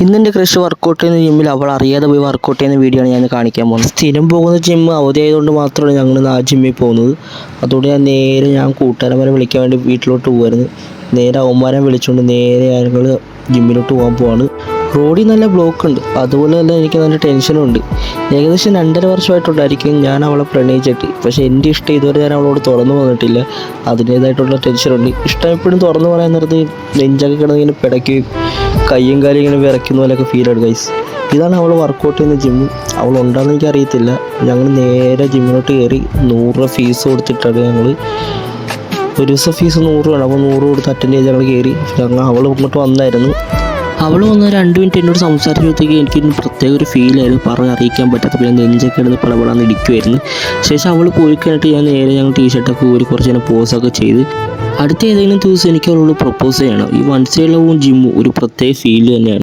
ഇന്നെൻ്റെ crush workout ചെയ്യുന്ന ജിമ്മിൽ അവൾ അറിയാതെ പോയി വർക്കൗട്ട് ചെയ്യുന്ന വീഡിയോ ആണ് ഞാൻ കാണിക്കാൻ പോകുന്നത്. സ്ഥിരം പോകുന്ന ജിമ്മ് അവധിയായതുകൊണ്ട് മാത്രമാണ് ഞങ്ങൾ ആ ജിമ്മിൽ പോകുന്നത്. അതുകൊണ്ട് ഞാൻ കൂട്ടുകാരന്മാരെ വിളിക്കാൻ വേണ്ടി വീട്ടിലോട്ട് പോകുമായിരുന്നു. നേരെ അവന്മാരെ വിളിച്ചുകൊണ്ട് നേരെ ഞങ്ങൾ ജിമ്മിലോട്ട് പോകാൻ പോവാണ്. റോഡിൽ നല്ല ബ്ലോക്ക് ഉണ്ട്, അതുപോലെ തന്നെ എനിക്ക് നല്ല ടെൻഷനുണ്ട്. ഏകദേശം 2.5 വർഷമായിട്ടുണ്ടായിരിക്കും ഞാൻ അവളെ പ്രണയിച്ചിട്ട്. പക്ഷേ എൻ്റെ ഇഷ്ടം ഇതുവരെ ഞാൻ അവളോട് തുറന്നു വന്നിട്ടില്ല. അതിൻ്റേതായിട്ടുള്ള ടെൻഷനുണ്ട്. ഇഷ്ടം എപ്പോഴും തുറന്നു പറയാൻ നേരത്ത് നെഞ്ചൊക്കെ കിടന്ന് ഇങ്ങനെ പിടയ്ക്കുകയും കയ്യും കാലും ഇങ്ങനെ വിറയ്ക്കുന്ന പോലെയൊക്കെ ഫീലാണ് ഗൈസ്. ഇതാണ് അവൾ വർക്കൗട്ട് ചെയ്യുന്ന ജിമ്മ്. അവളുണ്ടാകുന്ന എനിക്ക് അറിയത്തില്ല. ഞങ്ങൾ നേരെ ജിമ്മിലോട്ട് കയറി 100 രൂപ ഫീസ് കൊടുത്തിട്ടാണ് ഞങ്ങൾ. ഒരു ദിവസം ഫീസ് 100 രൂപയാണ്. അപ്പോൾ 100 കൊടുത്ത് അറ്റൻഡ് ചെയ്ത് ഞങ്ങൾ കയറി. അവൾ ഇങ്ങോട്ട് വന്നായിരുന്നു. അവൾ വന്ന് 2 മിനിറ്റ് എന്നോട് സംസാരിച്ചപ്പോഴത്തേക്ക് എനിക്കൊരു പ്രത്യേക ഒരു ഫീലായിരുന്നു, അറിയിക്കാൻ പറ്റാത്ത. പിന്നെ നെഞ്ചൊക്കെ എടുത്ത് പടപടാന്ന് ഇടിക്കുമായിരുന്നു. ശേഷം അവൾ പോയി കഴിഞ്ഞിട്ട് ഞങ്ങൾ ടീഷർട്ടൊക്കെ ഊരി കുറച്ച് നേരം പോസൊക്കെ ചെയ്ത് അടുത്ത ഏതെങ്കിലും ദിവസം എനിക്ക് അവളോട് പ്രപ്പോസ് ചെയ്യണം. ഈ വൺ സൈഡ് ലവും ജിമ്മും ഒരു പ്രത്യേക ഫീൽ തന്നെയാണ്.